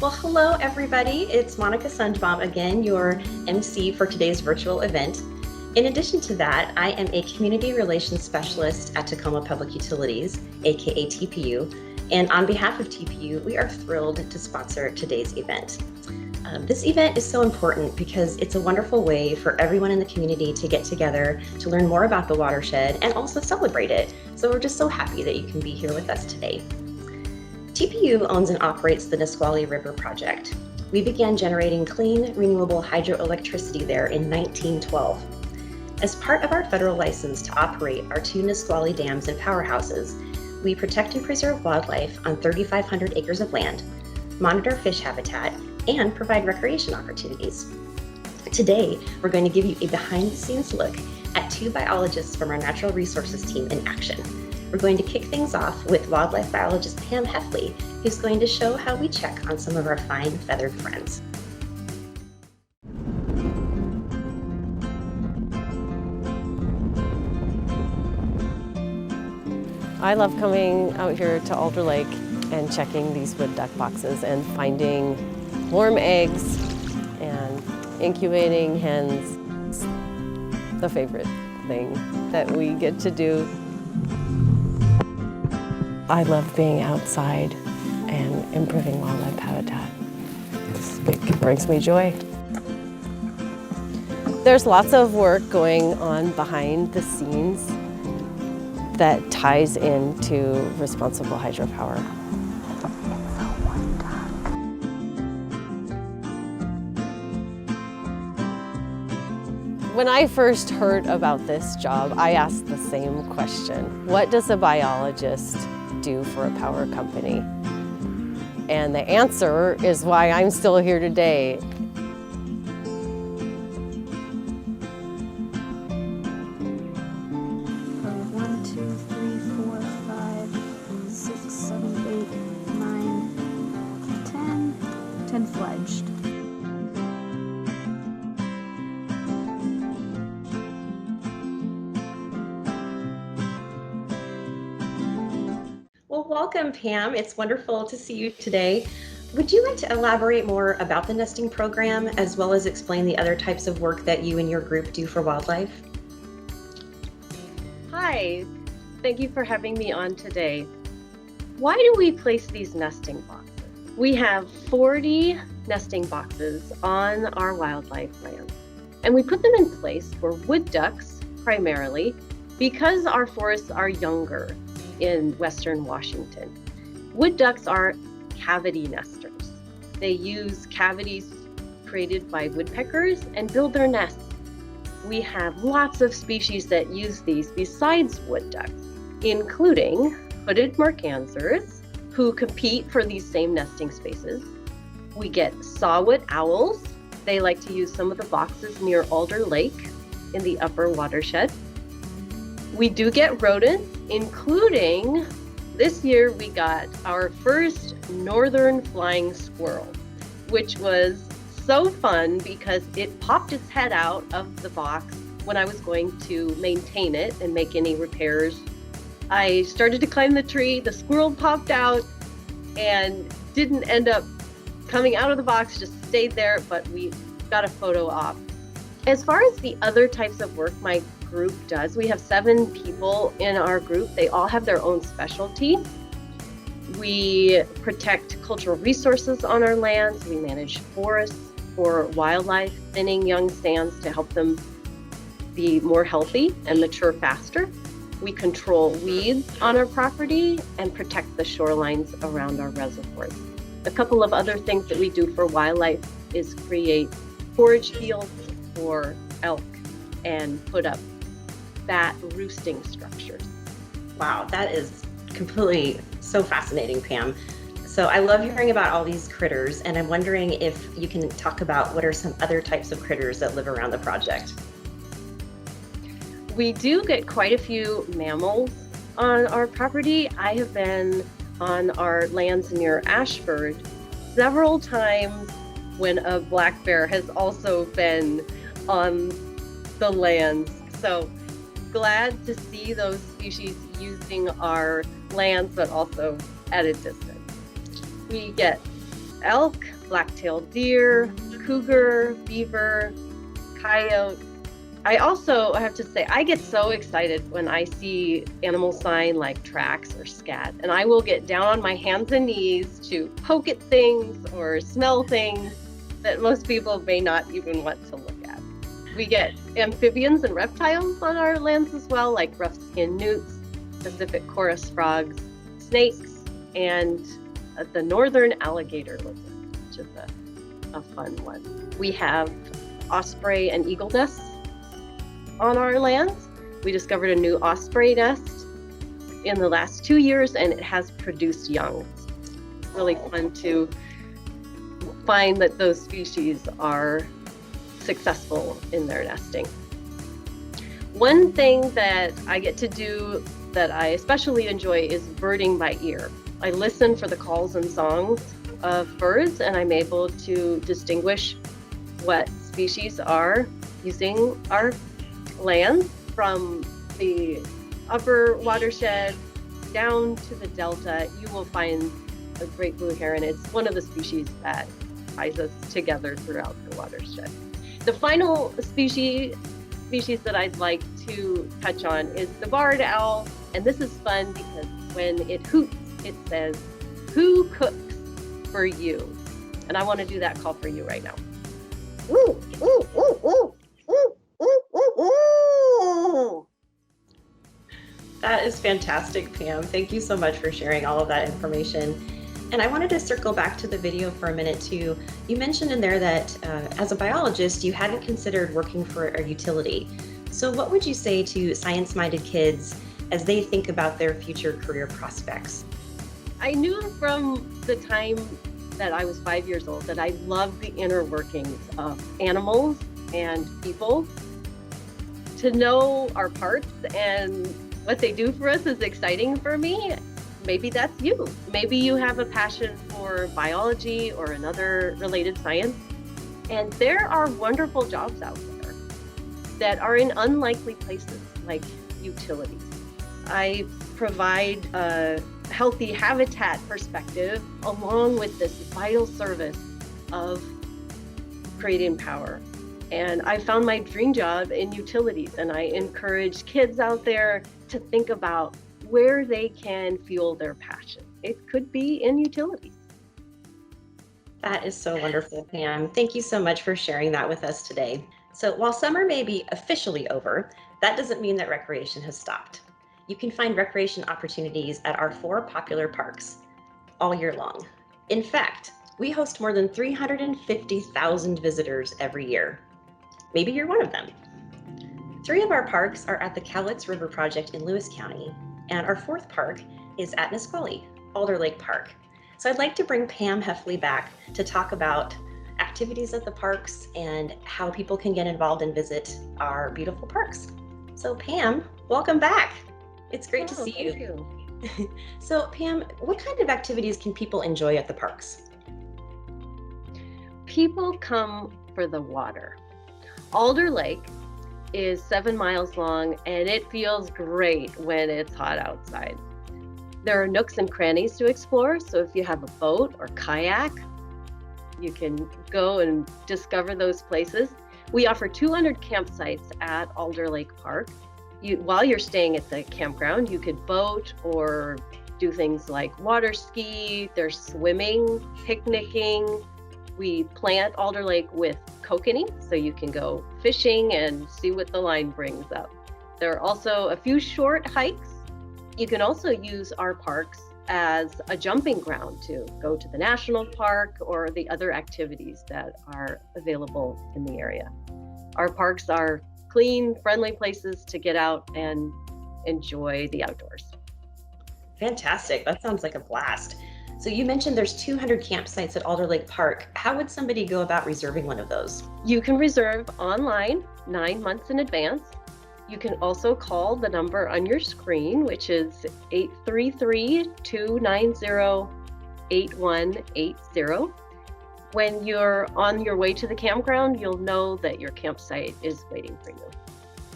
Well, hello everybody. It's Monica Sundbaum again, your MC for today's virtual event. In addition to that, I am a community relations specialist at Tacoma Public Utilities, aka TPU. And on behalf of TPU, we are thrilled to sponsor today's event. This event is so important because it's a wonderful way for everyone in the community to get together to learn more about the watershed and also celebrate it. So we're just so happy that you can be here with us today. TPU owns and operates the Nisqually River project. We began generating clean, renewable hydroelectricity there in 1912. As part of our federal license to operate our two Nisqually dams and powerhouses, we protect and preserve wildlife on 3,500 acres of land, monitor fish habitat, and provide recreation opportunities. Today, we're going to give you a behind-the-scenes look at two biologists from our natural resources team in action. We're going to kick things off with wildlife biologist Pam Heffley, who's going to show how we check on some of our fine feathered friends. I love coming out here to Alder Lake and checking these wood duck boxes and finding warm eggs and incubating hens. It's the favorite thing that we get to do. I love being outside and improving wildlife habitat. It brings me joy. There's lots of work going on behind the scenes that ties into responsible hydropower. When I first heard about this job, I asked the same question. What does a biologist do for a power company? And the answer is why I'm still here today. Fledged. Well, welcome, Pam. It's wonderful to see you today. Would you like to elaborate more about the nesting program as well as explain the other types of work that you and your group do for wildlife? Hi, thank you for having me on today. Why do we place these nesting boxes? We have 40 nesting boxes on our wildlife land, and we put them in place for wood ducks primarily because our forests are younger in Western Washington. Wood ducks are cavity nesters. They use cavities created by woodpeckers and build their nests. We have lots of species that use these besides wood ducks, including hooded mergansers, who compete for these same nesting spaces. We get saw-whet owls. They like to use some of the boxes near Alder Lake in the upper watershed. We do get rodents, including this year we got our first northern flying squirrel, which was so fun because it popped its head out of the box when I was going to maintain it and make any repairs. I started to climb the tree, the squirrel popped out and didn't end up coming out of the box, just stayed there, but we got a photo op. As far as the other types of work my group does, we have 7 people in our group. They all have their own specialty. We protect cultural resources on our lands. We manage forests for wildlife, thinning young stands to help them be more healthy and mature faster. We control weeds on our property and protect the shorelines around our reservoirs. A couple of other things that we do for wildlife is create forage fields for elk and put up bat roosting structures. Wow, that is completely so fascinating, Pam. So I love hearing about all these critters, and I'm wondering if you can talk about what are some other types of critters that live around the project. We do get quite a few mammals on our property. I have been on our lands near Ashford several times when a black bear has also been on the lands. So glad to see those species using our lands, but also at a distance. We get elk, black-tailed deer, cougar, beaver, coyote. I have to say, I get so excited when I see animal sign like tracks or scat, and I will get down on my hands and knees to poke at things or smell things that most people may not even want to look at. We get amphibians and reptiles on our lands as well, like rough-skinned newts, Pacific chorus frogs, snakes, and the northern alligator lizard, which is a fun one. We have osprey and eagle nests on our lands. We discovered a new osprey nest in the last 2 years, and it has produced young. It's really fun to find that those species are successful in their nesting. One thing that I get to do that I especially enjoy is birding by ear. I listen for the calls and songs of birds, and I'm able to distinguish what species are using our land from the upper watershed down to the delta. You will find a great blue heron. It's one of the species that ties us together throughout the watershed. The final species that I'd like to touch on is the barred owl. And this is fun because when it hoots, it says, "Who cooks for you?" And I want to do that call for you right now. Ooh, ooh, ooh, ooh, ooh, ooh, ooh, ooh. That is fantastic, Pam. Thank you so much for sharing all of that information. And I wanted to circle back to the video for a minute too. You mentioned in there that as a biologist, you hadn't considered working for a utility. So what would you say to science-minded kids as they think about their future career prospects? I knew from the time that I was 5 years old that I loved the inner workings of animals and people. To know our parts and what they do for us is exciting for me. Maybe that's you. Maybe you have a passion for biology or another related science. And there are wonderful jobs out there that are in unlikely places like utilities. I provide a healthy habitat perspective along with this vital service of creating power. And I found my dream job in utilities, and I encourage kids out there to think about where they can fuel their passion. It could be in utilities. That is so wonderful, Pam. Thank you so much for sharing that with us today. So while summer may be officially over, that doesn't mean that recreation has stopped. You can find recreation opportunities at our 4 popular parks all year long. In fact, we host more than 350,000 visitors every year. Maybe you're one of them. 3 of our parks are at the Cowlitz River Project in Lewis County, and our 4th park is at Nisqually, Alder Lake Park. So I'd like to bring Pam Heffley back to talk about activities at the parks and how people can get involved and visit our beautiful parks. So Pam, welcome back. It's great to see you. So Pam, what kind of activities can people enjoy at the parks? People come for the water. Alder Lake is 7 miles long, and it feels great when it's hot outside. There are nooks and crannies to explore, so if you have a boat or kayak, you can go and discover those places. We offer 200 campsites at Alder Lake Park. While you're staying at the campground, you could boat or do things like water ski. There's swimming, picnicking. We plant Alder Lake with kokanee, so you can go fishing and see what the line brings up. There are also a few short hikes. You can also use our parks as a jumping ground to go to the national park or the other activities that are available in the area. Our parks are clean, friendly places to get out and enjoy the outdoors. Fantastic. That sounds like a blast. So you mentioned there's 200 campsites at Alder Lake Park. How would somebody go about reserving one of those? You can reserve online 9 months in advance. You can also call the number on your screen, which is 833-290-8180. When you're on your way to the campground, you'll know that your campsite is waiting for you.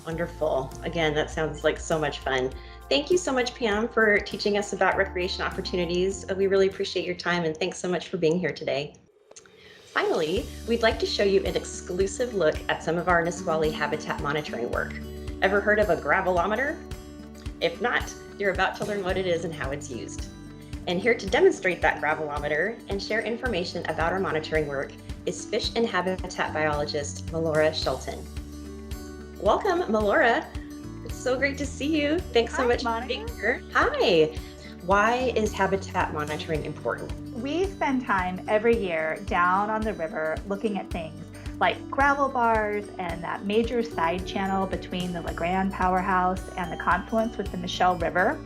Wonderful. Again, that sounds like so much fun. Thank you so much, Pam, for teaching us about recreation opportunities. We really appreciate your time, and thanks so much for being here today. Finally, we'd like to show you an exclusive look at some of our Nisqually habitat monitoring work. Ever heard of a gravelometer? If not, you're about to learn what it is and how it's used. And here to demonstrate that gravelometer and share information about our monitoring work is fish and habitat biologist Melora Schulten. Welcome, Melora. It's so great to see you. Thanks so much for being here. Hi. Why is habitat monitoring important? We spend time every year down on the river looking at things like gravel bars and that major side channel between the La Grande powerhouse and the confluence with the Michelle River.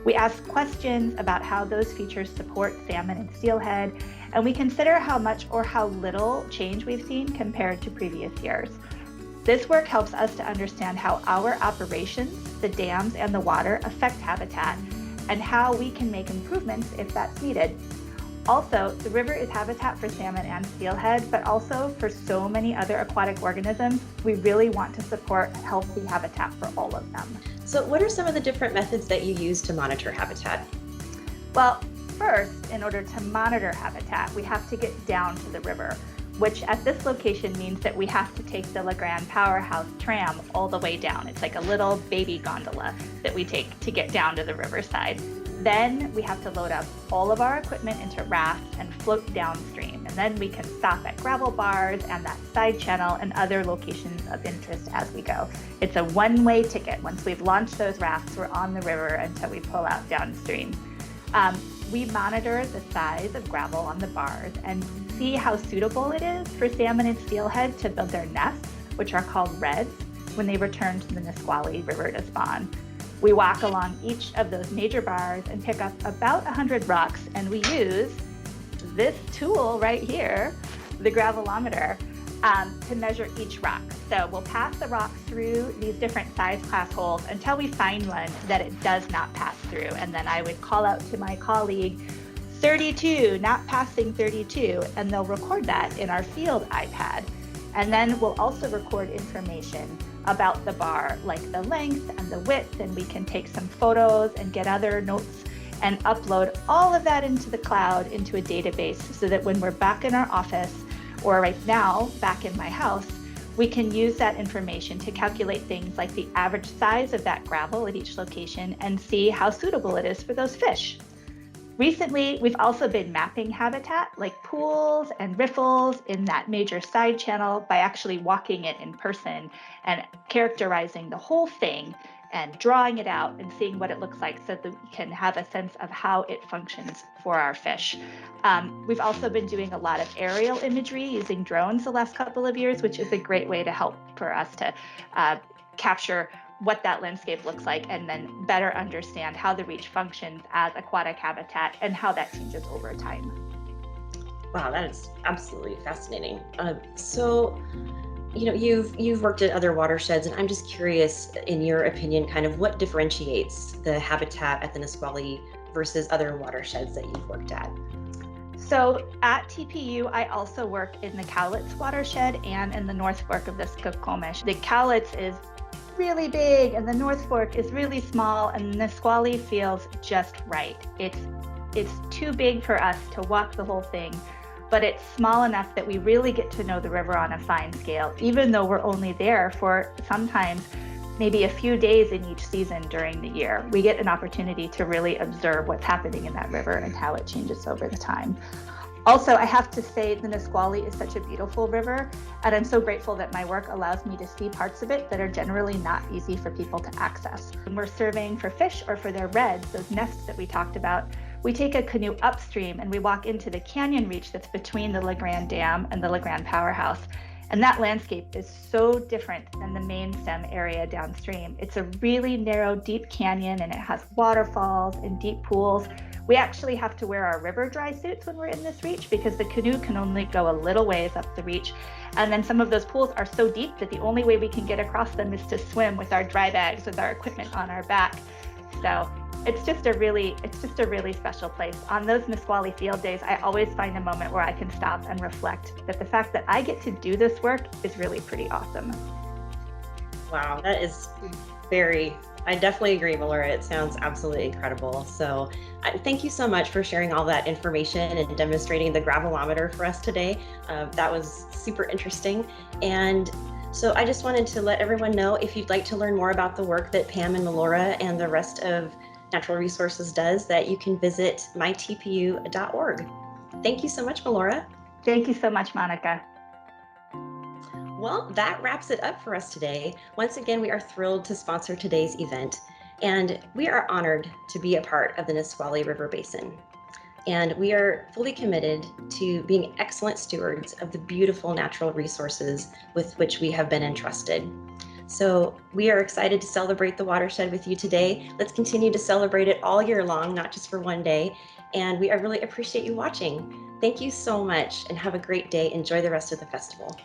We ask questions about how those features support salmon and steelhead, and we consider how much or how little change we've seen compared to previous years. This work helps us to understand how our operations, the dams and the water, affect habitat and how we can make improvements if that's needed. Also, the river is habitat for salmon and steelhead, but also for so many other aquatic organisms. We really want to support healthy habitat for all of them. So what are some of the different methods that you use to monitor habitat? Well, first, in order to monitor habitat, we have to get down to the river, which at this location means that we have to take the La Grande powerhouse tram all the way down. It's like a little baby gondola that we take to get down to the riverside. Then we have to load up all of our equipment into rafts and float downstream. And then we can stop at gravel bars and that side channel and other locations of interest as we go. It's a one-way ticket. Once we've launched those rafts, we're on the river until we pull out downstream. We monitor the size of gravel on the bars and see how suitable it is for salmon and steelhead to build their nests, which are called redds, when they return to the Nisqually River to spawn. We walk along each of those major bars and pick up about 100 rocks, and we use this tool right here, the gravelometer, to measure each rock. So we'll pass the rocks through these different size class holes until we find one that it does not pass through. And then I would call out to my colleague, 32, not passing 32, and they'll record that in our field iPad. And then we'll also record information about the bar, like the length and the width, and we can take some photos and get other notes and upload all of that into the cloud, into a database, so that when we're back in our office, or right now, back in my house, we can use that information to calculate things like the average size of that gravel at each location and see how suitable it is for those fish. Recently, we've also been mapping habitat like pools and riffles in that major side channel by actually walking it in person and characterizing the whole thing and drawing it out and seeing what it looks like so that we can have a sense of how it functions for our fish. We've also been doing a lot of aerial imagery using drones the last couple of years, which is a great way to help for us to capture what that landscape looks like and then better understand how the reach functions as aquatic habitat and how that changes over time. Wow, that is absolutely fascinating. So, you've worked at other watersheds, and I'm just curious, in your opinion, kind of what differentiates the habitat at the Nisqually versus other watersheds that you've worked at? So at TPU, I also work in the Cowlitz watershed and in the North Fork of the Skokomish. The Cowlitz is really big and the North Fork is really small, and the Nisqually feels just right. It's too big for us to walk the whole thing, but it's small enough that we really get to know the river on a fine scale, even though we're only there for sometimes maybe a few days in each season during the year. We get an opportunity to really observe what's happening in that river and how it changes over the time. Also, I have to say the Nisqually is such a beautiful river, and I'm so grateful that my work allows me to see parts of it that are generally not easy for people to access. When we're surveying for fish or for their redds, those nests that we talked about, we take a canoe upstream and we walk into the canyon reach that's between the La Grande Dam and the La Grande powerhouse. And that landscape is so different than the main stem area downstream. It's a really narrow, deep canyon, and it has waterfalls and deep pools. We actually have to wear our river dry suits when we're in this reach because the canoe can only go a little ways up the reach. And then some of those pools are so deep that the only way we can get across them is to swim with our dry bags, with our equipment on our back. So it's just a really special place. On those Nisqually field days, I always find a moment where I can stop and reflect that the fact that I get to do this work is really pretty awesome. Wow, that is very I definitely agree, Melora. It sounds absolutely incredible. So thank you so much for sharing all that information and demonstrating the gravelometer for us today. That was super interesting. And so I just wanted to let everyone know, if you'd like to learn more about the work that Pam and Melora and the rest of Natural Resources does, that you can visit mytpu.org. Thank you so much, Melora. Thank you so much, Monica. Well, that wraps it up for us today. Once again, we are thrilled to sponsor today's event, and we are honored to be a part of the Nisqually River Basin. And we are fully committed to being excellent stewards of the beautiful natural resources with which we have been entrusted. So we are excited to celebrate the watershed with you today. Let's continue to celebrate it all year long, not just for one day. And we really appreciate you watching. Thank you so much and have a great day. Enjoy the rest of the festival.